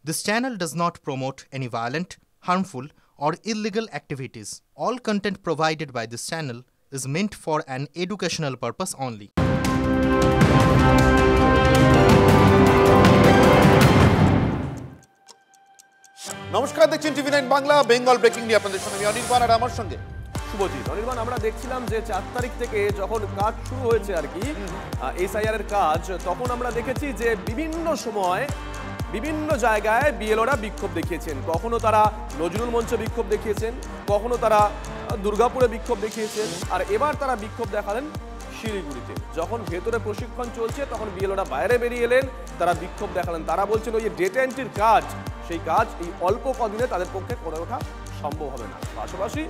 This channel does not promote any violent, harmful, or illegal activities. All content provided by this channel is meant for an educational purpose only. নমস্কার, দেখছেন টিভি9 Bangla. Bengal breaking নিয়ে আপনাদের সঙ্গে অনির্বাণ আর আমার সঙ্গে শুভজিৎ। অনির্বাণ, আমরা দেখছিলাম যে 4 তারিখ থেকে যখন কাজ শুরু হয়েছে আর কি এসআইআর এর কাজ, তখন আমরা দেখেছি যে বিভিন্ন সময় বিভিন্ন জায়গায় বিএলওরা বিক্ষোভ দেখিয়েছেন। কখনো তারা নজরুল মঞ্চে বিক্ষোভ দেখিয়েছেন, কখনো তারা দুর্গাপুরে বিক্ষোভ দেখিয়েছেন, আর এবার তারা বিক্ষোভ দেখালেন শিলিগুড়িতে। যখন ভেতরে প্রশিক্ষণ চলছে তখন বিএলওরা বাইরে বেরিয়ে এলেন, তারা বিক্ষোভ দেখালেন। তারা বলছেন ওই যে ডেটা এন্ট্রির কাজ, সেই কাজ এই অল্প কদিনে তাদের পক্ষে করে ওঠা সম্ভব হবে না। পাশাপাশি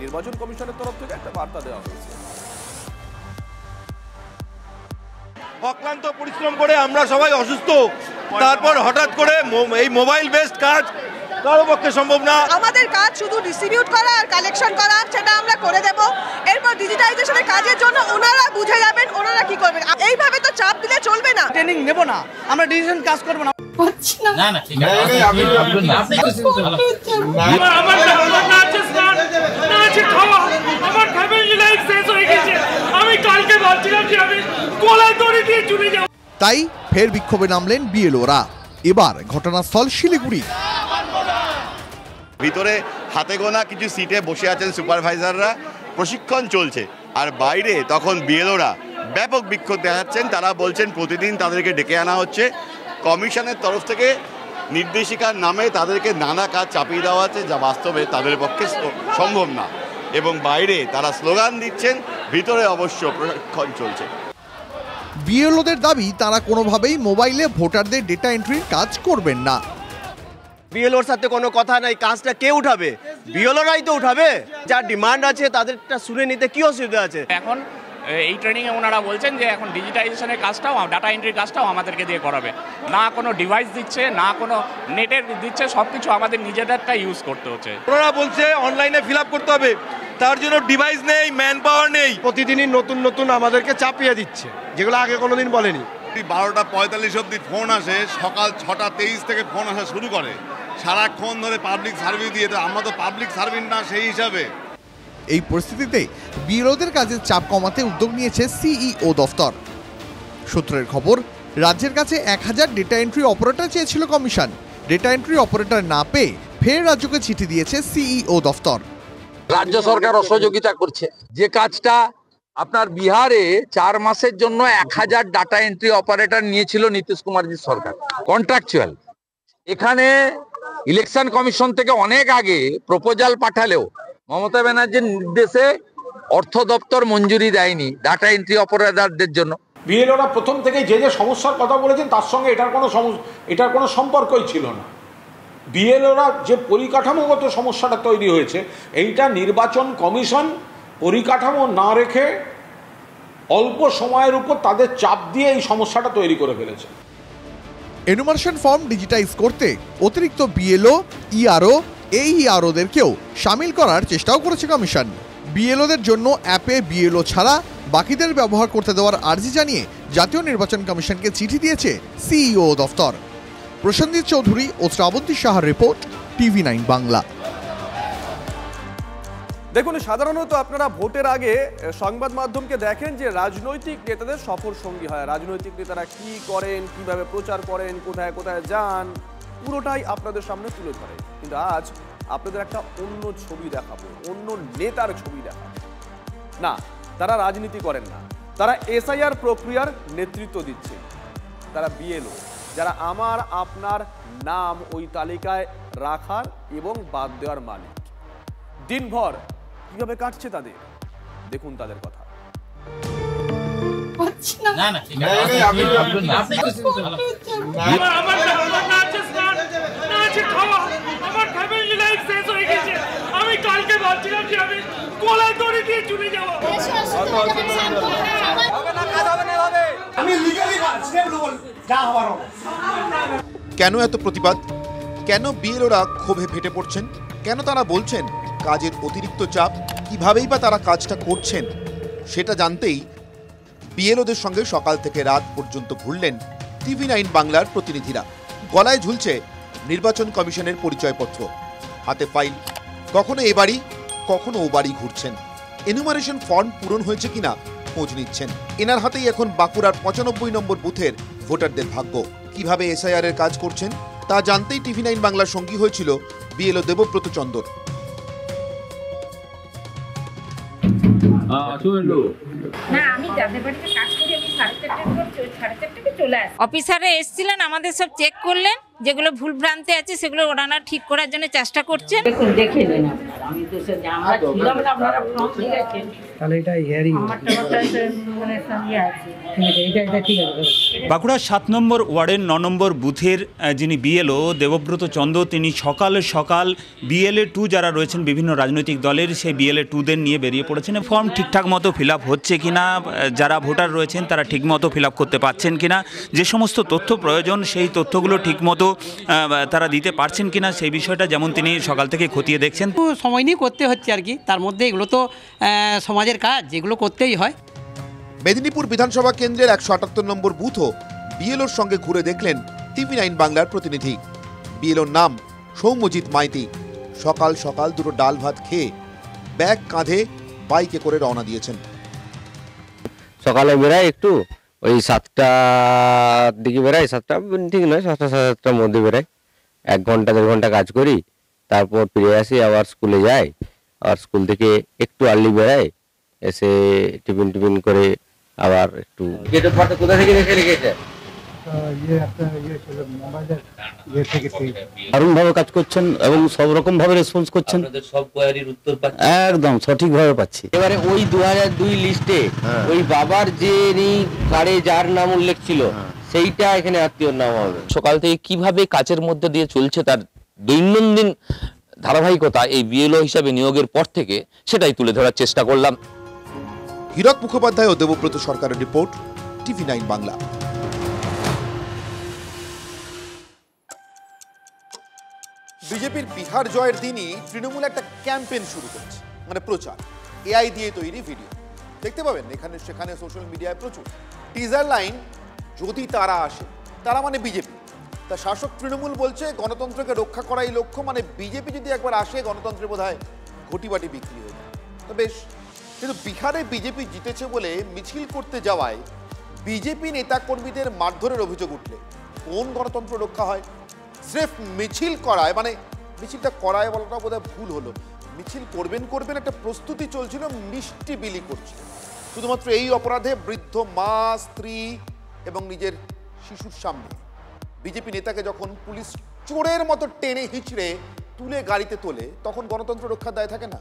নির্বাচন কমিশনের তরফ থেকে একটা বার্তা দেওয়া হয়েছে। অক্লান্ত পরিশ্রম করে আমরা সবাই অসুস্থ, তারপর হঠাৎ করে এই মোবাইল বেসড কাজ কারো পক্ষে সম্ভব না। আমাদের কাজ শুধু ডিস্ট্রিবিউট করা আর কালেকশন করা, সেটা আমরা করে দেব। এরপর ডিজিটাইজেশনের কাজের জন্য ওনারা বুঝে যাবেন ওনারা কি করবেন। এইভাবে তো চাপ দিলে চলবে না। ট্রেনিং নেব না, আমরা ডিসিশন কাজ করব না। না না ঠিক আছে, আপনি আমার নাচে খাওয়া আমার ফ্যামিলি লাইফ শেষ হয়ে গেছে। আমি কালকে ভাবছিলাম যে আমি গলায় দড়ি দিয়ে চলে যাব। তাই ফের বিক্ষোভে নামলেন বিএলওরা। এবার ঘটনাস্থল শিলিগুড়ি। ভিতরে হাতে গোনা কিছু সিটে বসে আছেন সুপারভাইজাররা, প্রশিক্ষণ চলছে, আর বাইরে তখন বিএলওরা ব্যাপক বিক্ষোভ দেখাচ্ছেন। তারা বলছেন প্রতিদিন তাদেরকে ডেকে আনা হচ্ছে, কমিশনের তরফ থেকে নির্দেশিকার নামে তাদেরকে নানা কাজ চাপিয়ে দেওয়া হচ্ছে, যা বাস্তবে তাদের পক্ষে সম্ভব না। এবং বাইরে তারা স্লোগান দিচ্ছেন, ভিতরে অবশ্য প্রশিক্ষণ চলছে। বিএলওদের দাবি তারা কোনোভাবেই মোবাইলে ভোটারদের ডেটা এন্ট্রির কাজ করবেন না। বিএলওর সাথে কোনো কথা নাই, কাজটা কে উঠাবে? বিএলওরাই তো উঠাবে। যার ডিমান্ড আছে তাদেরটা শুনে নিতে কি অসুবিধা আছে? এখন এই ট্রেনিংয়ে ওনারা বলছেন যে এখন ডিজিটাইজেশনের কাজটাও, ডাটা এন্ট্রির কাজটাও আমাদেরকে দিয়ে করাবে। না কোনো ডিভাইস দিচ্ছে, না কোনো নেটের দিচ্ছে, সব কিছু আমাদের নিজেদেরটা ইউজ করতে হচ্ছে। ওনারা বলছে অনলাইনে ফিল আপ করতে হবে, তার জন্য ডিভাইস নেই, ম্যান পাওয়ার নেই। প্রতিদিনই নতুন নতুন আমাদেরকে চাপিয়ে দিচ্ছে, যেগুলো আগে কোনোদিন বলেনি। 12:45 অবধি ফোন আসে, সকাল 6:23 থেকে ফোন আসা শুরু করে, সারাক্ষণ ধরে পাবলিক সার্ভিস দিয়ে। আমরা তো পাবলিক সার্ভিস না, সেই হিসাবে এই পরিস্থিতিতে বিএলওদের কাজের চাপ কমাতে উদ্যোগ নিয়েছে সিইও দফতর। সূত্রের খবর, রাজ্যের কাছে 1000 ডেটা এন্ট্রি অপারেটর চেয়েছিল কমিশন। ডেটা এন্ট্রি অপারেটর না পেয়ে ফের রাজ্যকে চিঠি দিয়েছে সিইও দফতর। রাজ্য সরকার অসহযোগিতা করছে। যে কাজটা আপনার বিহারে 4 মাসের জন্য 1000 ডাটা এন্ট্রি অপারেটর নিয়েছিল নীতিশ কুমারজির সরকার, কন্ট্রাকচুয়াল। এখানে ইলেকশন কমিশন থেকে অনেক আগে প্রপোজাল পাঠালেও মমতা ব্যানার্জির নির্দেশে অর্থ দপ্তর মঞ্জুরি দেয়নি ডাটা এন্ট্রি অপারেটরদের জন্য। বিএলওরা প্রথম থেকে যে যে সমস্যার কথা বলেছেন তার সঙ্গে এটার কোনো সম্পর্কই ছিল না। বিএলওরা যে পরিকাঠামোগত সমস্যাটা তৈরি হয়েছে, এইটা নির্বাচন কমিশন পরিকাঠামো না রেখে অল্প সময়ের উপর তাদের চাপ দিয়ে এই সমস্যাটা তৈরি করে ফেলেছে। এনুমারেশন ফর্ম ডিজিটাইজ করতে অতিরিক্ত বিএলও, ইআরও, এইআরওদেরকেও সামিল করার চেষ্টাও করেছে কমিশন। বিএলওদের জন্য অ্যাপে বিএলও ছাড়া বাকিদের ব্যবহার করতে দেওয়ার আর্জি জানিয়ে জাতীয় নির্বাচন কমিশনকে চিঠি দিয়েছে সিইও দফতর। প্রসেনজিৎ চৌধুরী ও শ্রাবন্তী সাহার রিপোর্ট, টিভি9 বাংলা। দেখুন, সাধারণত আপনারা ভোটের আগে সংবাদ মাধ্যমকে দেখেন যে রাজনৈতিক নেতাদের সফর সঙ্গী হয়। রাজনৈতিক নেতারা কি করেন, কিভাবে প্রচার করেন, কোথায় কোথায় যান, পুরোটাই আপনাদের সামনে তুলে ধরে। কিন্তু আজ আপনাদের একটা অন্য ছবি দেখাবো, অন্য নেতার ছবি দেখাবো। না, তারা রাজনীতি করেন না, তারা এসআইআর প্রক্রিয়ার নেতৃত্ব দিচ্ছে। তারা বিএলও, যারা আমার আপনার নাম ওই তালিকায় রাখার এবং বাদ দেওয়ার মালিক। দিনভর কিভাবে কাটছে তাদের, দেখুন তাদের কথা। না না ঠিক আছে, আপনি আমার নাচে খাওয়া আমার ফ্যামিলি লাইফ শেষ হয়ে গেছে। আমি কালকে ভাবছিলাম যে আমি গলায় দড়ি দিয়ে চলে যাব। আমি লিগালি যা হওয়ার হবে। কেন এত প্রতিবাদ? কেন বিএলওরা ক্ষোভে ফেটে পড়ছেন? কেন তারা বলছেন কাজের অতিরিক্ত চাপ? কিভাবেই বা তারা কাজটা করছেন সেটা জানতেই বিএলওদের সঙ্গে সকাল থেকে রাত পর্যন্ত ঘুরলেন টিভি9 বাংলার প্রতিনিধিরা। গলায় ঝুলছে নির্বাচন কমিশনের পরিচয়পত্র, হাতে ফাইল, কখনো এ বাড়ি কখনো ও বাড়ি ঘুরছেন। এনুমারেশন ফর্ম পূরণ হয়েছে কিনা খোঁজ নিচ্ছেন। এনার হাতেই এখন বাঁকুড়ার 95 নম্বর বুথের ভোটারদের ভাগ্য। কিভাবে এসআইআর এর কাজ করছেন তা জানতেই TV9 বাংলার সঙ্গী হয়েছিল বিএলও দেবব্রত চন্দর। অফিসাররা এসেছিলেন, আমাদের সব চেক করলেন, যেগুলো ভুল ভ্রান্তি আছে সেগুলো ওনারা ঠিক করার জন্য চেষ্টা করছেন। দেখে নেন, আমি তো আমরা ছিলাম না, আপনারা ফর্ম দিয়ে গেছেন, তাহলে এটা হিয়ারিং আমারটা মানে সঙ্গে আছে, এটা ঠিক আছে। বাঁকুড়া 7 নম্বর ওয়ার্ডের 9 নম্বর বুথের যিনি বিএলও দেবব্রত চন্দ, তিনি সকাল সকাল BLA 2 যারা রয়েছেন বিভিন্ন রাজনৈতিক দলের, সেই BLA 2দের নিয়ে বেরিয়ে পড়েছেন। ফর্ম ঠিকঠাক মতো ফিল আপ হচ্ছে কিনা, যারা ভোটার রয়েছেন তারা ঠিক মতো ফিল আপ করতে পারছেন কিনা, যে সমস্ত তথ্য প্রয়োজন সেই তথ্যগুলো ঠিকমতো তারা দিতে পারছেন কিনা, সেই বিষয়টা যেমন তিনি সকাল থেকে খতিয়ে দেখছেন। সময় নিয়ে করতে হচ্ছে আর কি, তার মধ্যে এগুলো তো সমাজের কাজ, যেগুলো করতেই হয়। মেদিনীপুর বিধানসভা কেন্দ্রের 178 নম্বর বুথও বিএলওর সঙ্গে ঘুরে দেখলেন TV9 বাংলার প্রতিনিধি। বিএলওর নাম সৌম্যজিৎ মাইতি। সকাল সকাল দুটো ডাল ভাত খেয়ে ব্যাগ কাঁধে বাইকে করে রওনা দিয়েছেন। সকালে বেরাই একটু, ওই 7টার দিকে বেরাই, 7টা ঠিক নয়, 7টা 7টার মধ্যে বেরাই, 1 ঘন্টা 1.5 ঘন্টা কাজ করি, তারপর ফিরে আসি, আবার স্কুলে যাই, আর স্কুল থেকে একটু আর্লি বেরাই, এসে টিফিন করে আবার একটু কোথা থেকে রেখে রেখেছে দারুণভাবে কাজ করছেন এবং সব রকম ভাবে রেসপন্স করছেন, সব কোয়ারির উত্তর একদম সঠিকভাবে পাচ্ছি। এবারে ওই 2002 লিস্টে ওই বাবার যে কার্ডে যার নাম উল্লেখ ছিল সেইটা এখানে আত্মীয়র নাম হবে। সকাল থেকে কিভাবে কাজের মধ্যে দিয়ে চলছে তার দৈনন্দিন ধারাবাহিকতা এই বিএলও হিসাবে নিয়োগের পর থেকে, সেটাই তুলে ধরার চেষ্টা করলাম। হীরক মুখোপাধ্যায় ও দেবব্রত সরকারের রিপোর্ট, TV9 বাংলা। বিজেপির বিহার জয়ের দিনই তৃণমূল একটা ক্যাম্পেইন শুরু করেছে, মানে প্রচার। AI দিয়ে তৈরি ভিডিও দেখতে পাবেন এখানে সেখানে, সোশ্যাল মিডিয়ায় প্রচুর। টিজার লাইন, যদি তারা আসে, তারা মানে বিজেপি। তা শাসক তৃণমূল বলছে গণতন্ত্রকে রক্ষা করাই লক্ষ্য, মানে বিজেপি যদি একবার আসে গণতন্ত্রের বোধহয় ঘটিবাটি বিক্রি হয়ে যায়। তো বেশ, কিন্তু বিহারে বিজেপি জিতেছে বলে মিছিল করতে যাওয়ায় বিজেপি নেতাকর্মীদের মারধরের অভিযোগ উঠলে কোন গণতন্ত্র রক্ষা হয়? স্রেফ মিছিল করায়, মানে মিছিলটা করায় বলাটা বোধহয় ভুল হলো, মিছিল করবেন একটা প্রস্তুতি চলছিল, মিষ্টি বিলি করছিল। শুধুমাত্র এই অপরাধে বৃদ্ধ মা, স্ত্রী এবং নিজের শিশুর সামনে বিজেপি নেতাকে যখন পুলিশ চোরের মতো টেনে হিচড়ে তুলে গাড়িতে তোলে, তখন গণতন্ত্র রক্ষার দায় থাকে না?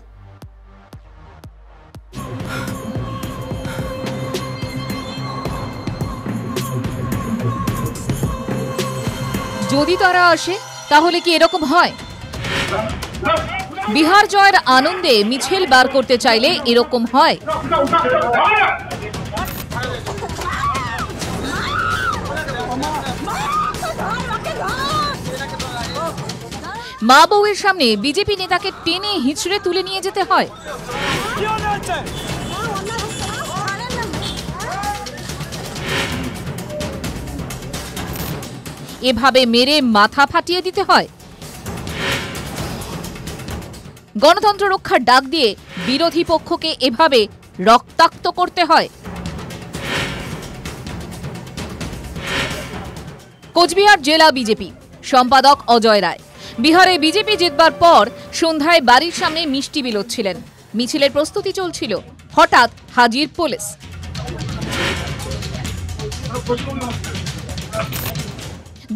যদি তারা আসে তাহলে কি এরকম হয়? বিহার জয়ের আনন্দে মিছিল বার করতে চাইলে এরকম হয়। মা বউয়ের সামনে বিজেপি নেতাকে টেনে হিঁচড়ে তুলে নিয়ে যেতে হয়। এভাবে মেরে মাথা ফাটিয়ে দিতে হয়। গণতন্ত্র রক্ষার ডাক দিয়ে বিরোধী পক্ষকে এভাবে রক্তাক্ত করতে হয়। কোচবিহার জেলা বিজেপি সম্পাদক অজয় রায় বিহারে বিজেপি জিতবার পর সন্ধ্যায় বাড়ির সামনে মিষ্টি বিলোচ্ছিলেন। মিছিলের প্রস্তুতি চলছিল, হঠাৎ হাজির পুলিশ।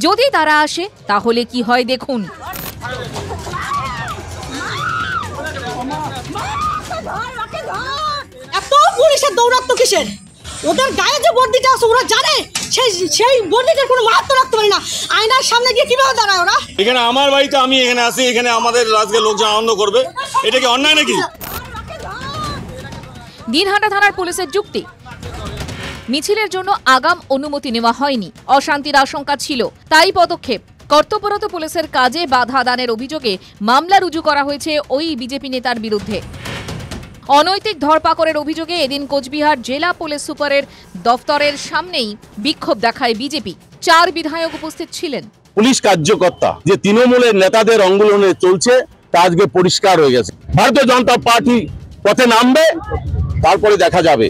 যদি তারা আসে তাহলে কি হয় দেখুন। এত পুলিশের দৌরাত্ম কিসের? ওদের গায়ে যে বর্দিটা আছে ওরা জানে সেই বর্দিটার কোনো মাহাত্ম রাখতে পারে না। আয়নার সামনে গিয়ে কিভাবে দাঁড়ায় ওরা? এখানে আমার বাড়িতে আমি এখানে আসি, এখানে আমাদের আজকে লোকজন আনন্দ করবে, এটা কি অন্যায় নাকি? দিনহাটা থানার পুলিশের যুক্তি, মিছিলের জন্য আগাম অনুমতি নেওয়া হয়নি, অশান্তির আশঙ্কা ছিল, তাই পদক্ষেপ। কর্তব্যরত পুলিশের কাজে বাধা দানের অভিযোগে মামলা রুজু করা হয়েছে ওই বিজেপি নেতার বিরুদ্ধে। অনৈতিক ধরপাকড়ের অভিযোগে এদিন কোচবিহার জেলা পুলিশ সুপারের দফতরের সামনেই বিক্ষোভ দেখায় বিজেপি। 4 বিধায়ক উপস্থিত ছিলেন। পুলিশ কার্যকর্তা যে তৃণমূলের নেতাদের অঙ্গলনে চলছে তা আজকে পরিষ্কার হয়ে গেছে। ভারতীয় জনতা পার্টি পথে নামবে, তারপরে দেখা যাবে।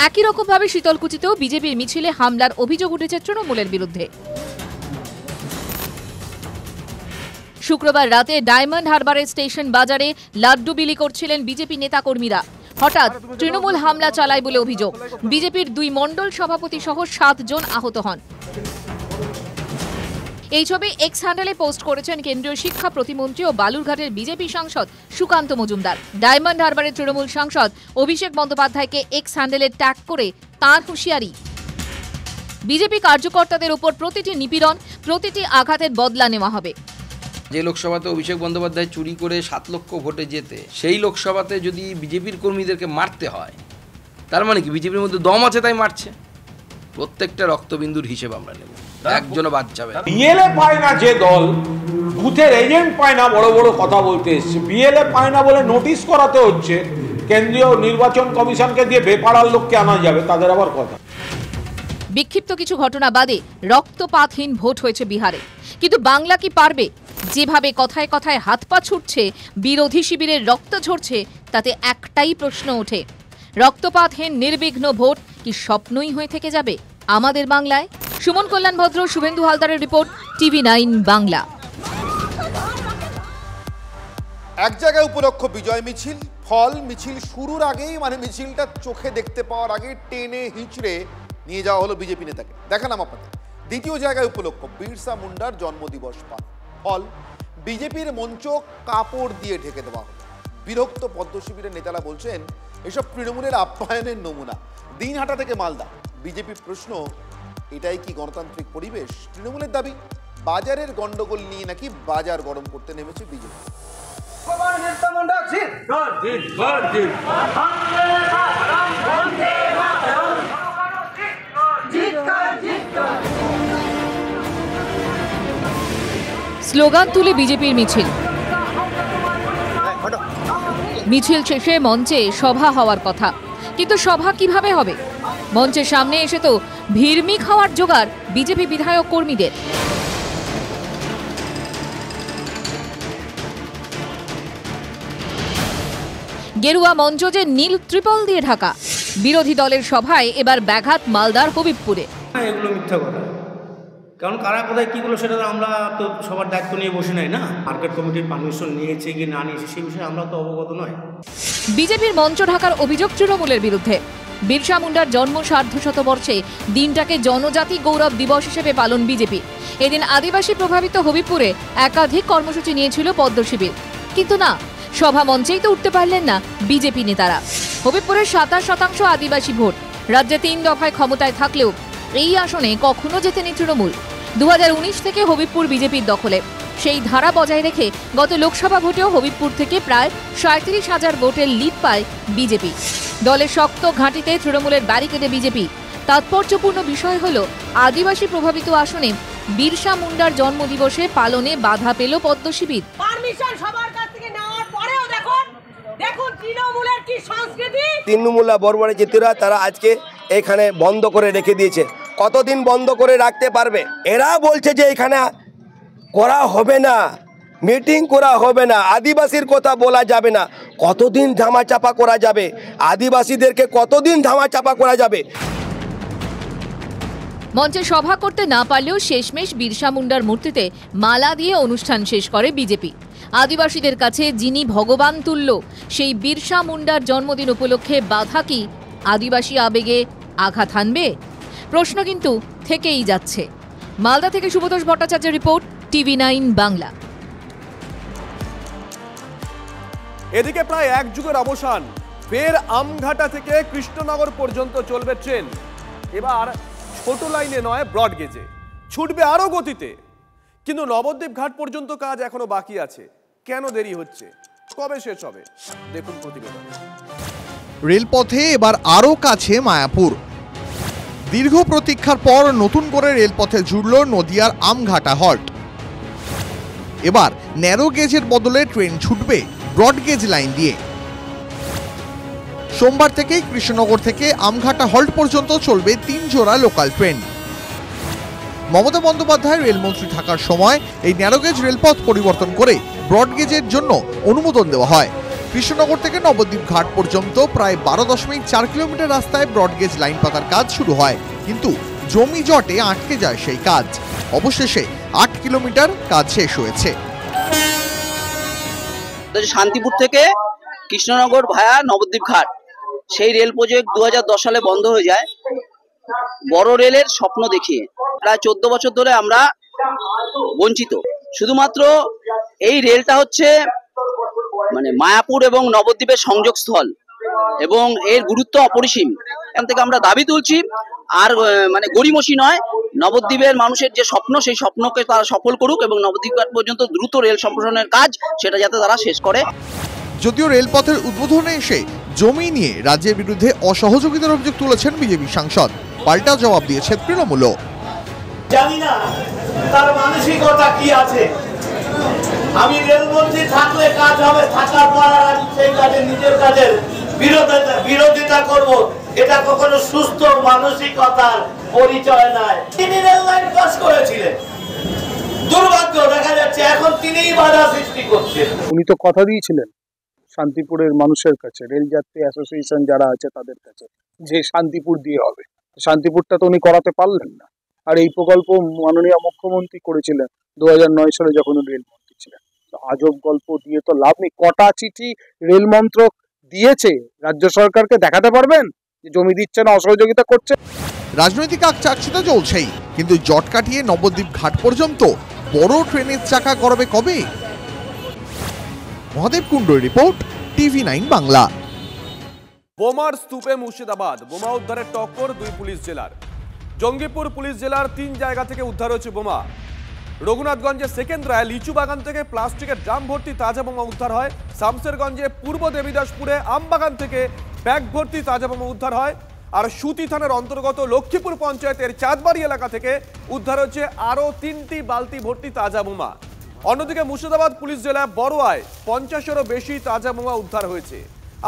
একই রকমভাবে শীতলকুচিতেও বিজেপির মিছিলে হামলার অভিযোগ উঠেছে তৃণমূলের বিরুদ্ধে। শুক্রবার রাতে ডায়মন্ড হারবারের স্টেশন বাজারে লাড্ডু বিলি করছিলেন বিজেপি নেতাকর্মীরা। হঠাৎ তৃণমূল হামলা চালায় বলে অভিযোগ। বিজেপির 2 মণ্ডল সভাপতি সহ 7 জন আহত হন। এই ছবি এক্স হ্যান্ডেলে পোস্ট করেছেন কেন্দ্রীয় শিক্ষা প্রতিমন্ত্রী ও বালুরঘাটের বিজেপি সাংসদ সুকান্ত মজুমদার। ডায়মন্ড হারবারের তৃণমূল সাংসদ অভিষেক বন্দ্যোপাধ্যায়কে এক্স হ্যান্ডেলে ট্যাগ করে তাঁর হুঁশিয়ারি, বিজেপি কার্যকর্তাদের উপর প্রতিটি নিপীড়ন, প্রতিটি আঘাতের বদলা নেওয়া হবে। যে লোকসভাতে অভিষেক বন্দ্যোপাধ্যায় চুরি করে 7 লক্ষ ভোটে জেতে, সেই লোকসভাতে যদি বিজেপির কর্মীদেরকে মারতে হয়, তার মানে কি বিজেপির মধ্যে দম আছে তাই মারছে? প্রত্যেকটা রক্তবিন্দুর হিসেব আমরা নেব, একজনও বাদ যাবে না। বিএলএ পায় না যে দল, বুথের এজেন্ট পায় না বড় বড় কথা বলতে এসছে, বিএলএ পায় না বলে নোটিশ করাতে হচ্ছে, কেন্দ্রীয় নির্বাচন কমিশনকে দিয়ে বেপাড়ার লোককে আনা যাবে, তাদের আবার কথা। বিক্ষিপ্ত কিছু ঘটনা বাদে রক্তপাতহীন ভোট হয়েছে বিহারে, কিন্তু বাংলা কি পারবে? যেভাবে কথায় কথায় হাত পা ছুটছে, বিরোধী শিবিরের রক্ত ঝরছে, তাতে একটাই প্রশ্ন ওঠে, রক্তপাতহীন নির্বিঘ্ন ভোট কি স্বপ্নই হয়ে থেকে যাবে আমাদের বাংলায়? সুমন কল্যাণ ভদ্র, শুভেন্দু হালদারের রিপোর্ট, TV9 বাংলা। এক জায়গায় উপলক্ষ বিজয় মিছিল, ফল মিছিল শুরুর আগেই মানে মিছিলটা চোখে দেখতে পাওয়ার আগে টেনে হিঁচড়ে নিয়ে যাওয়া হলো বিজেপি নেতাকে। দেখালাম আপনাদের। দ্বিতীয় জায়গায় উপলক্ষ বিরসা মুন্ডার জন্মদিবস পালন, ফল বিজেপির মঞ্চ কাপড় দিয়ে ঢেকে দেওয়া হলো। বিরক্ত পদ্ম শিবিরের নেতারা বলছেন এসব তৃণমূলের আপ্যায়নের নমুনা। দিনহাটা থেকে মালদা বিজেপির প্রশ্ন, এটাই কি গণতান্ত্রিক পরিবেশ? তৃণমূলের দাবি বাজারের গন্ডগোল নিয়ে নাকি বাজার গরম করতে নেমেছে বিজেপি। স্লোগান তুলে বিজেপির মিছিল। মিছিল শেষে মঞ্চে সভা হওয়ার কথা, কিন্তু সভা কিভাবে হবে? মঞ্চের সামনে এসে তো ভিড়মি খাওয়ার জোগাড় বিজেপি বিধায়ক কর্মীদের। গেরুয়া মঞ্চ যে নীল ত্রিপল দিয়ে ঢাকা। বিরোধী দলের সভায় এবার ব্যাঘাত মালদার হবিবপুরে। এগুলো মিথ্যা কথা, কারণ কারা কোথায় কী করলো সেটা আমরা তো সবার দায়িত্ব নিয়ে বসে নাই না। মার্কেট কমিটির পারমিশন নিয়েছে কি না নিয়েছে সেই বিষয়ে আমরা তো অবগত নয়। বিজেপির মঞ্চ ঢাকার অভিযোগ তৃণমূলের বিরুদ্ধে। বিরসা মুন্ডার জন্ম সার্ধশতবর্ষে দিনটাকে জনজাতি গৌরব দিবস হিসেবে পালন বিজেপি। এদিন আদিবাসী প্রভাবিত হবিবপুরে একাধিক কর্মসূচি নিয়েছিল পদ্ম শিবির, কিন্তু না, সভা মঞ্চেই তো উঠতে পারলেন না বিজেপি নেতারা। হবিবপুরের 27% আদিবাসী ভোট, রাজ্যে 3 দফায় ক্ষমতায় থাকলেও এই আসনে কখনো জেতেনি তৃণমূল। 2019 থেকে হবিবপুর বিজেপির দখলে। সেই ধারা বজায় রেখে গত লোকসভা ভোটেও হবিবপুর থেকে প্রায় 37,000 ভোটের লিড পায় বিজেপি। দলের শক্ত ঘাঁটিতে তৃণমূলের ব্যারিকেডে বিজেপি। তাৎপর্যপূর্ণ বিষয় হল আদিবাসী প্রভাবিত আসনে বিরসা মুন্ডার জন্মদিবসে পালনে বাধা পেল পদ্ম শিবির। তৃণমূলা বর্বরে যেতুরা তারা আজকে এখানে বন্ধ করে রেখে দিয়েছে। কতদিন বন্ধ করে রাখতে পারবে? এরা বলছে যে এখানে করা হবে না, মিটিং করা হবে না, আদিবাসীর কথা বলা যাবে না। কতদিন ধামাচাপা করা যাবে? আদিবাসীদেরকে কতদিন ধামাচাপা করা যাবে? মঞ্চে সভা করতে না পারলেও শেষমেশ বিরসা মুন্ডার মূর্তিতে মালা দিয়ে অনুষ্ঠান শেষ করে বিজেপি। আদিবাসীদের কাছে যিনি ভগবান তুল্য, সেই বিরসা মুন্ডার জন্মদিন উপলক্ষে বাধা কি আদিবাসী আবেগে আঘাত হানবে? প্রশ্ন কিন্তু থেকেই যাচ্ছে। মালদা থেকে শুভতোষ ভট্টাচার্যের রিপোর্ট, TV9 বাংলা। এদিকে প্রায় 1 যুগের অবসান, ফের আমঘাটা থেকে কৃষ্ণনগর পর্যন্ত চলবে ট্রেন। এবার ছোট লাইনে নয়, ব্রড গেজে ছুটবে আরো গতিতে। কিন্তু নবদ্বীপ ঘাট পর্যন্ত কাজ এখনো বাকি আছে। কেন দেরি হচ্ছে, কবে শেষ হবে, দেখুন প্রতিবেদন। রেলপথে এবার আরো কাছে মায়াপুর। দীর্ঘ প্রতীক্ষার পর নতুন করে রেলপথে জুড়ল নদিয়ার আমঘাটা হল্ট। এবার ন্যারো গেজের বদলে ট্রেন ছুটবে ব্রড গেজ লাইন দিয়ে। সোমবার থেকেই কৃষ্ণনগর থেকে আমঘাটা হল্ট পর্যন্ত চলবে 3 জোড়া লোকাল ট্রেন। মমতা বন্দ্যোপাধ্যায় রেলমন্ত্রী থাকার সময় এই ন্যারোগেজ রেলপথ পরিবর্তন করে ব্রডগেজের জন্য অনুমোদন দেওয়া হয়। কৃষ্ণনগর থেকে নবদ্বীপ ঘাট পর্যন্ত প্রায় 12.4 কিলোমিটার রাস্তায় ব্রডগেজ লাইন পাতার কাজ শুরু হয়, কিন্তু জমি জটে আটকে যায় সেই কাজ। অবশেষে 8 কিলোমিটার কাজ শেষ হয়েছে। শান্তিপুর থেকে কৃষ্ণনগর ভায়া নবদ্বীপ ঘাট সেই রেল প্রজেক্ট 2010 সালে বন্ধ হয়ে যায়। বড় রেলের স্বপ্ন দেখিয়ে প্রায় 14 বছর ধরে আমরা বঞ্চিত। শুধুমাত্র এই রেলটা হচ্ছে মানে মায়াপুর এবং নবদ্বীপের সংযোগস্থল এবং এর গুরুত্ব অপরিসীম। এখান থেকে আমরা দাবি তুলছি, আর মানে গড়িমসি নয়, নবদ্বীপের মানুষের যে স্বপ্ন সেই স্বপ্নকে তারা সফল করুক এবং নবদ্বীপ ঘাট পর্যন্ত দ্রুত রেল সম্প্রসারণের কাজ সেটা যাতে তারা শেষ করে। যদিও রেলপথের উদ্বোধনে এসে জমি নিয়ে রাজ্যের বিরুদ্ধে অসহযোগিতার অভিযোগ তুলেছেন বিজেপি সাংসদ, পাল্টা জবাব দিয়েছে তৃণমূলও। জানি না তার মানসিকতা কি আছে। আমি রেলমন্ত্রী থাকলে কাজ হবে, থাকার পর আমি সেই কাজে নিজের কাজের বিরোধিতা করব, এটা কখনো সুস্থ মানসিকতার পরিচয় নয়। তিনি রেল লাইন পাস করেছিলেন, দুর্ভাগ্য দেখা যাচ্ছে এখন তিনিই বাধা সৃষ্টি করছেন। উনি তো কথা দিয়েছিলেন শান্তিপুরের মানুষের কাছে, রেলযাত্রী অ্যাসোসিয়েশন যারা আছে তাদের কাছে, যে শান্তিপুর দিয়ে হবে। শান্তিপুরটা তো উনি করাতে পারলেন না। আর এই প্রকল্প মাননীয় মুখ্যমন্ত্রী করেছিলেন 2009 সালে যখন রেলমন্ত্রী ছিলেন। আজব গল্প দিয়ে তো লাভ নেই। কটা চিঠি রেল মন্ত্রক দিয়েছে রাজ্য সরকারকে দেখাতে পারবেন যে জমি দিচ্ছে না, অসহযোগিতা করছে? রাজনৈতিক চাকচিতা চলছেই, কিন্তু জট কাটিয়ে নবদ্বীপ ঘাট পর্যন্ত বড় ট্রেনের চাকা গড়াবে কবে? মহাদেব কুণ্ডুর রিপোর্ট, TV9 বাংলা। বোমার স্তূপে মুর্শিদাবাদ, বোমা উদ্ধারের টক্কর 2 পুলিশ জেলার। জঙ্গিপুর পুলিশ জেলার 3 জায়গা থেকে উদ্ধার হয়েছে বোমা। রঘুনাথগঞ্জের সেকেন্দ্রায় লিচু বাগান থেকে প্লাস্টিকের ড্রাম ভর্তি তাজা বোমা উদ্ধার হয়। শামসেরগঞ্জে পূর্ব দেবীদাসপুরে আমবাগান থেকে ব্যাগ ভর্তি তাজা বোমা উদ্ধার হয়। আর সুতি থানার অন্তর্গত লক্ষ্মীপুর পঞ্চায়েতের চাঁদবাড়ি এলাকা থেকে উদ্ধার হচ্ছে আরও 3টি বালতি ভর্তি তাজা বোমা। অন্যদিকে মুর্শিদাবাদ পুলিশ জেলায় বড়োয়ায় 50-এরও বেশি তাজা বোমা উদ্ধার হয়েছে।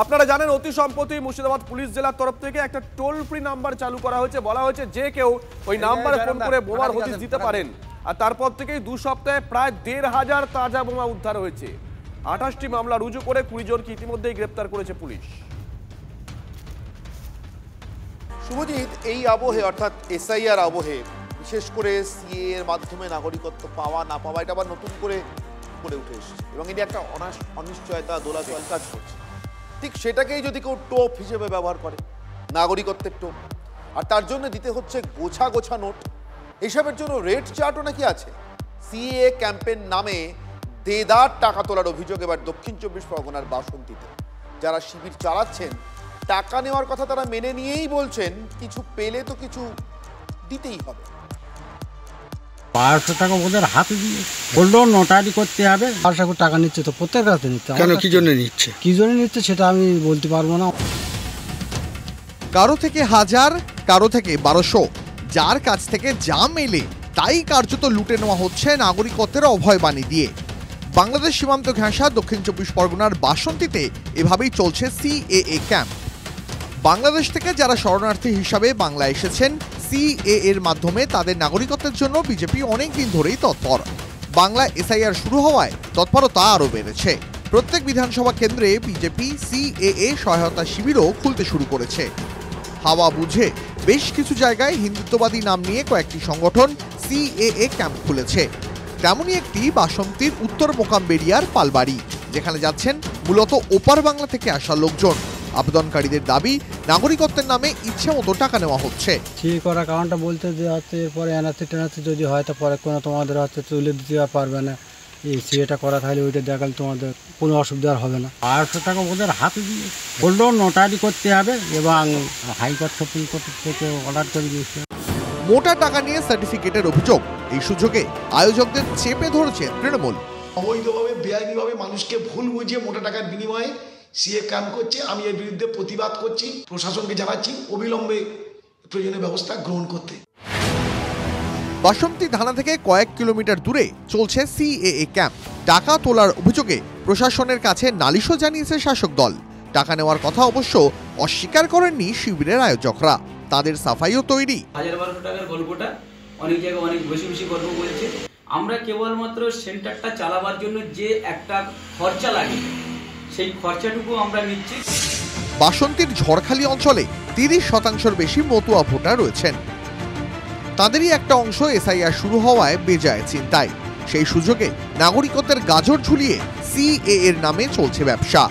আপনারা জানেন অতি সম্প্রতি মুর্শিদাবাদ পুলিশ জেলার তরফ থেকে একটা টোল ফ্রি নাম্বার চালু করা হয়েছে। বলা হয়েছে যে কেউ ওই নাম্বারে ফোন করে বোমার হদিশ দিতে পারেন। আর তারপর থেকেই 2 সপ্তাহে প্রায় 1,500 তাজা বোমা উদ্ধার হয়েছে। 28টি মামলা রুজু করে 20 জনকে ইতিমধ্যেই গ্রেপ্তার করেছে পুলিশ। শুভজিৎ, এই আবহে অর্থাৎ SIR আবহে বিশেষ করে CA এর মাধ্যমে নাগরিকত্ব পাওয়া না পাওয়া এটা আবার নতুন করে উঠে এসেছে এবং এটি একটা অনিশ্চয়তা দোলাচল কাজ করছে। ঠিক সেটাকেই যদি কেউ টোপ হিসেবে ব্যবহার করে, নাগরিকত্বের টোপ, আর তার জন্য দিতে হচ্ছে গোছা গোছা নোট, এইসবের জন্য রেড চার্টও নাকি আছে। CA ক্যাম্পেন নামে দেদার টাকা তোলার অভিযোগ এবার দক্ষিণ 24 পরগনার বাসন্তীতে। যারা শিবির চালাচ্ছেন টাকা নেওয়ার কথা তারা মেনে নিয়েই বলছেন কিছু পেলে তো কিছু দিতেই হবে। 500 টাকা ওদের হাতে দিয়ে বললো নোটারি করতে হবে। 500 টাকা নিচ্ছে তো প্রত্যেক রাতে নিচ্ছে। কেন, কি জন্য নিচ্ছে, কি জন্য নিচ্ছে সেটা আমি বলতে পারবো না। কারো থেকে 1000, কারো থেকে 1200, যার কাছ থেকে যা মেলে তাই কার্যত লুটে নেওয়া হচ্ছে নাগরিকত্বের অভয় বাণী দিয়ে। বাংলাদেশ সীমান্ত ঘেঁষা দক্ষিণ 24 পরগনার বাসন্তীতে এভাবেই চলছে CAA ক্যাম্প। বাংলাদেশ থেকে যারা শরণার্থী হিসাবে বাংলা এসেছেন, CAA এর মাধ্যমে তাদের নাগরিকত্বের জন্য বিজেপি অনেক দিন ধরেই তৎপর। বাংলা SIR শুরু হওয়ায় তৎপরতা আরও বেড়েছে। প্রত্যেক বিধানসভা কেন্দ্রে বিজেপি CAA সহায়তা শিবিরও খুলতে শুরু করেছে। হাওয়া বুঝে বেশ কিছু জায়গায় হিন্দুত্ববাদী নাম নিয়ে কয়েকটি সংগঠন CAA ক্যাম্প খুলেছে। তেমনই একটি বাসন্তীর উত্তর মোকামবেড়িয়ার পালবাড়ি, যেখানে যাচ্ছেন মূলত ওপার বাংলা থেকে আসা লোকজন। আবেদনকারীদের দাবি নাগরিকত্বের নামে ইচ্ছে মতো টাকা নেওয়া হচ্ছে। ঠিক করার কারণটা বলতে যে হচ্ছে এরপরে এনআরসি টেনার্সি যদি হয় তো পরে কোনো তোমাদের হচ্ছে তুলে দিতে পারবে না। এই সিএটা করা থাকলে ওইটা দেখালে তোমাদের কোনো অসুবিধা হবে না। 500 টাকা ওদের হাতে দিয়ে বললো নোটারি করতে হবে এবং হাইকোর্ট সুপ্রিম কোর্ট থেকে অর্ডার করে দিয়েছে। মোটা টাকা নিয়ে সার্টিফিকেটের অভিযোগ, এই সুযোগে আয়োজকদের চেপে ধরেছে তৃণমূল। অবৈধভাবে বেআইনিভাবে মানুষকে ভুল বুঝিয়ে মোটা টাকার বিনিময়ে CA ক্যাম্প করছে। আমি এর বিরুদ্ধে প্রতিবাদ করছি, প্রশাসনকে জানাচ্ছি অবিলম্বে প্রয়োজনীয় ব্যবস্থা গ্রহণ করতে। বাসন্তী থানা থেকে কয়েক কিলোমিটার দূরে চলছে CAA ক্যাম্প। টাকা তোলার অভিযোগে প্রশাসনের কাছে নালিশও জানিয়েছে শাসক দল। টাকা নেওয়ার কথা অবশ্য অস্বীকার করেননি শিবিরের আয়োজকরা। তাদের সাফাইও তৈরি। 1000-1200 টাকার গল্পটা অনেক জায়গায় অনেক বেশি বেশি গল্প বলছে। আমরা কেবলমাত্র সেন্টারটা চালাবার জন্য যে একটা খরচা লাগে সেই খরচাটুকু আমরা নিচ্ছি। বাসন্তীর ঝড়খালি অঞ্চলে 30% বেশি মতুয়া ভোটার রয়েছেন। তাদেরই একটা অংশ এসআইআর শুরু হওয়ায় বেজায় চিন্তায়। সেই সুযোগে নাগরিকত্বের গাজর ঝুলিয়ে সিএএ এর নামে চলছে ব্যবসা।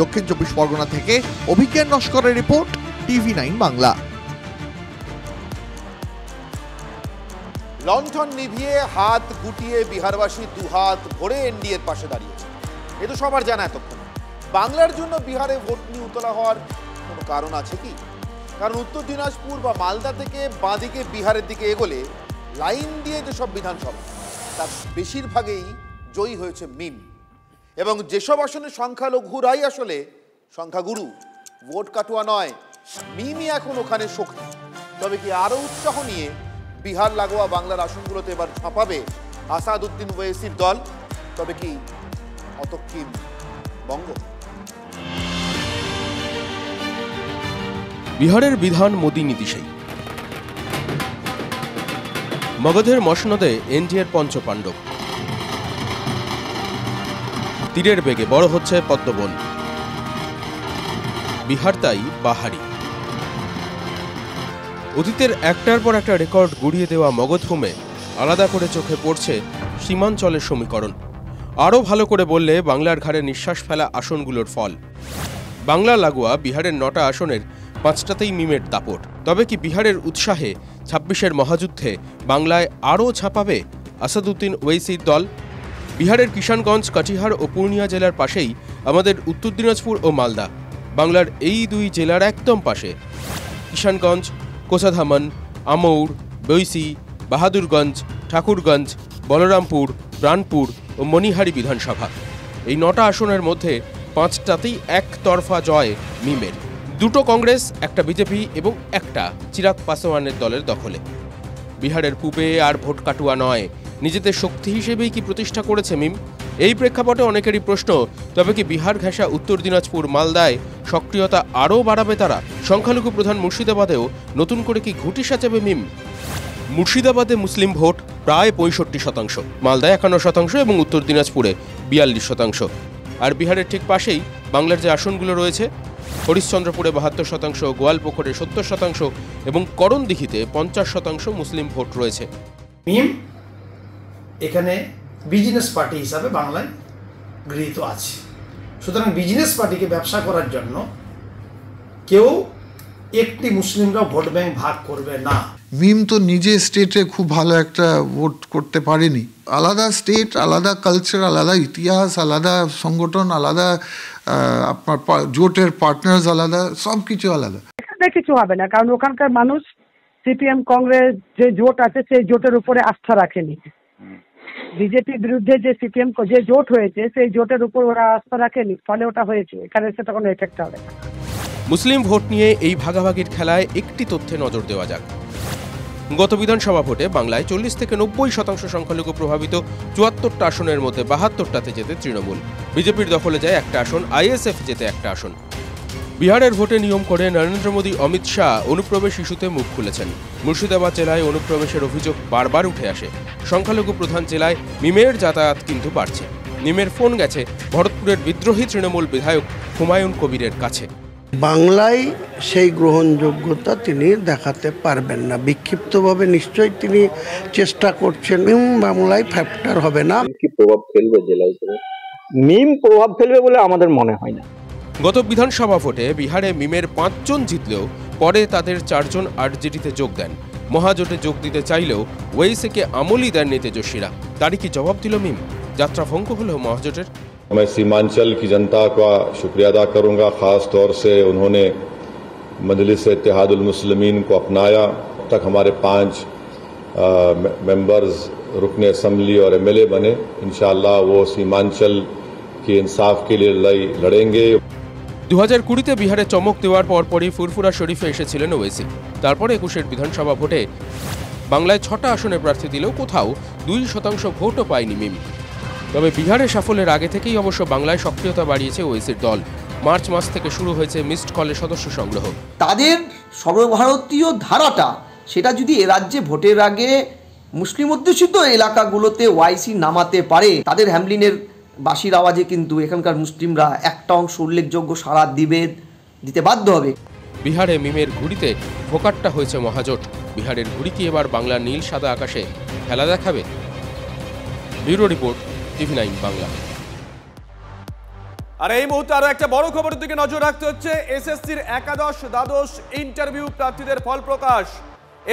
দক্ষিণ 24 পরগনা থেকে অভিজ্ঞান নস্করের রিপোর্ট, TV9 বাংলা। লণ্ঠন নিভিয়ে হাত গুটিয়ে বিহারবাসী দুহাত ভরে এনডিএর পাশে দাঁড়িয়েছে। এ তো সবার জানা। এতক্ষণ বাংলার জন্য বিহারে ভোট নিয়ে উতলা হওয়ার কোনো কারণ আছে কি? কারণ উত্তর দিনাজপুর বা মালদা থেকে বাঁদিকে বিহারের দিকে এগোলে লাইন দিয়ে যেসব বিধানসভা, তার বেশিরভাগেই জয়ী হয়েছে মিম। এবং যেসব আসনে সংখ্যালঘুরাই আসলে সংখ্যাগুরু, ভোট কাটুয়া নয়, মিমই এখন ওখানে শক্তি। তবে কি আরও উৎসাহ নিয়ে বিহার লাগোয়া বাংলার আসনগুলোতে এবার ঝাঁপাবে আসাদউদ্দিন ওয়েসির দল? তবে কি অতক্ষীম বঙ্গ? বিহারের বিধান মোদী নীতিশেই। মগধের মসনদে এনডিএর পঞ্চপাণ্ডব। তীরের বেগে বড় হচ্ছে পদ্মবন। বিহার তাই বাহারি। অতীতের একটার পর একটা রেকর্ড গুড়িয়ে দেওয়া মগধভূমে আলাদা করে চোখে পড়ছে সীমাঞ্চলের সমীকরণ। আরও ভালো করে বললে বাংলার ঘাড়ে নিঃশ্বাস ফেলা আসনগুলোর ফল। বাংলা লাগোয়া বিহারের 9টা আসনের 5টাতেই মিমের দাপট। তবে কি বিহারের উৎসাহে 26-এর মহাযুদ্ধে বাংলায় আরও ছাপাবে আসাদউদ্দিন ওয়েসির দল? বিহারের কিষানগঞ্জ, কাটিহার ও পূর্ণিয়া জেলার পাশেই আমাদের উত্তর দিনাজপুর ও মালদা। বাংলার এই দুই জেলার একদম পাশে কিষানগঞ্জ, কোসাধামন, আমৌর, বৈশি, বাহাদুরগঞ্জ, ঠাকুরগঞ্জ, বলরামপুর, প্রাণপুর ও মণিহারি বিধানসভা। এই 9টা আসনের মধ্যে 5টাতেই একতরফা জয় মিমের। 2টো কংগ্রেস, একটা বিজেপি এবং একটা চিরাগ পাসওয়ানের দলের দখলে। বিহারের পূবে আর ভোট কাটুয়া নয়, নিজেদের শক্তি হিসেবেই কি প্রতিষ্ঠা করেছে মিম? এই প্রেক্ষাপটে অনেকেরই প্রশ্ন, তবে কি বিহার ঘেঁষা উত্তর দিনাজপুর, মালদায় সক্রিয়তা আরও বাড়াবে তারা? সংখ্যালঘু প্রধান মুর্শিদাবাদেও নতুন করে কি ঘুঁটি সাজাবে মিম? মুর্শিদাবাদে মুসলিম ভোট প্রায় 65%, মালদায় 51% এবং উত্তর দিনাজপুরে 42%। আর বিহারের ঠিক পাশেই বাংলার যে আসনগুলো রয়েছে, হরিশ্চন্দ্রপুরে 72%, গোয়ালপুকুরে 70% এবং করণদিঘিতে 50% মুসলিম ভোট রয়েছে। মিম এখানে বিজনেস পার্টি হিসাবে বাংলায় গৃহীত আছে। সুতরাং বিজনেস পার্টিকে ব্যবসা করার জন্য কেউ একটি মুসলিমরা ভোট ব্যাংক ভাগ করবে না। মিম তো নিজে স্টেটে খুব ভালো একটা ভোট করতে পারেনি। আলাদা স্টেট, আলাদা কালচার, আলাদা ইতিহাস, আলাদা সংগঠন, আলাদা আপনার জোটের পার্টনার্স আলাদা, সব কিছু আলাদা। এখানে কিছু হবে না, কারণ ওখানকার মানুষ সিপিএম কংগ্রেস যে জোট আছে সেই জোটের উপরে আস্থা রাখেনি। বিজেপির বিরুদ্ধে যে সিপিএম যে জোট হয়েছে সেই জোটের উপর ওরা আস্থা রাখেনি, ফলে ওটা হয়েছে। এখানে সেটা কোনো এফেক্ট হবে না। মুসলিম ভোট নিয়ে এই ভাগাভাগির খেলায় একটি তথ্যে নজর দেওয়া যাক। গত বিধানসভা ভোটে বাংলায় 40 থেকে 90% সংখ্যালঘু প্রভাবিত 74টা আসনের মধ্যে 72টাতে জেতে তৃণমূল। বিজেপির দখলে যায় একটা আসন, আইএসএফ জেতে একটা আসন। বিহারের ভোটে নিয়ম করে নরেন্দ্র মোদী, অমিত শাহ অনুপ্রবেশ ইস্যুতে মুখ খুলেছেন। মুর্শিদাবাদ জেলায় অনুপ্রবেশের অভিযোগ বারবার উঠে আসে। সংখ্যালঘু প্রধান জেলায় মিমের যাতায়াত কিন্তু বাড়ছে। মিমের ফোন গেছে ভরতপুরের বিদ্রোহী তৃণমূল বিধায়ক হুমায়ুন কবিরের কাছে। বাংলায় সেই গ্রহণযোগ্যতা তিনি দেখাতে পারবেন না। বিক্ষিপ্তভাবে নিশ্চয়ই তিনি চেষ্টা করছেন। মিম বাংলায় ফ্যাক্টর হবে না। কি প্রভাব ফেলবে জেলায়? মিম প্রভাব ফেলবে বলে আমাদের মনে হয় না। গত বিধানসভা ভোটে বিহারে মিমের 5 জন জিতলেও পরে তাদের 4 জন আরজেডিতে যোগ দেন। মহাজোটে যোগ দিতে চাইলেও ওয়েসিকে আমলই দেননি তেজস্বীরা। তারই কি জবাব দিল মিম? যাত্রা ভঙ্গ হলো মহাজোটের। मैं सीमांचल की जनता का शुक्रिया अदा करूंगा। ख़ास तौर से उन्होंने मजलिस इत्तेहादुल मुस्लिमीन को अपनाया। अब तक हमारे 5 मेंबर्स रुकने असम्बली और एमएलए बने। इंशाअल्लाह वो सीमांचल की इंसाफ के लिए लड़ाई लड़ेंगे। 2020-তে বিহারে চমক দেওয়ার পরপরই ফুরফুরা শরীফে এসেছিলেন ওয়েসি। তারপর 21-এর বিধানসভা ভোটে বাংলায় 6টা আসনে প্রার্থী দিলেও কোথাও 2% ভোটও পায়নি মিম। তবে বিহারের সাফল্যের আগে থেকেই অবশ্য বাংলায় সক্রিয়তা বাড়িয়েছে ওয়েসির দল। মার্চ মাস থেকে শুরু হয়েছে মিসড কলে সদস্য সংগ্রহ। তাদের সর্বভারতীয় ধারাটা সেটা যদি এ রাজ্যে ভোটের আগে মুসলিম অধ্যুষিত এলাকাগুলোতে ওয়াইসি নামাতে পারে, তাদের হ্যামলিনের বাঁশির আওয়াজে কিন্তু এখানকার মুসলিমরা একটা অংশ উল্লেখযোগ্য সাড়া দিতে বাধ্য হবে। বিহারে মিমের ঘুড়িতে ভোকাট্টা হয়েছে মহাজোট। বিহারের ঘুড়ি কি এবার বাংলার নীল সাদা আকাশে খেলা দেখাবে? Bureau report, TV9 Bangla. আর এই মুহূর্তে আরো একটা বড় খবরের দিকে নজর রাখতে হচ্ছে। এসএসসির একাদশ দ্বাদশ ইন্টারভিউ প্রার্থীদের ফল প্রকাশ।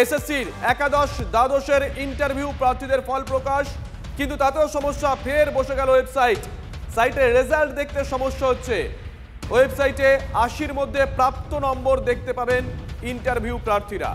এসএসসির একাদশ দ্বাদশের ইন্টারভিউ প্রার্থীদের ফল প্রকাশ, কিন্তু তাতেও সমস্যা, ফের বসে গেল ওয়েবসাইট। সাইটে রেজাল্ট দেখতে সমস্যা হচ্ছে। ওয়েবসাইটে 80-র মধ্যে প্রাপ্ত নম্বর দেখতে পাবেন ইন্টারভিউ প্রার্থীরা।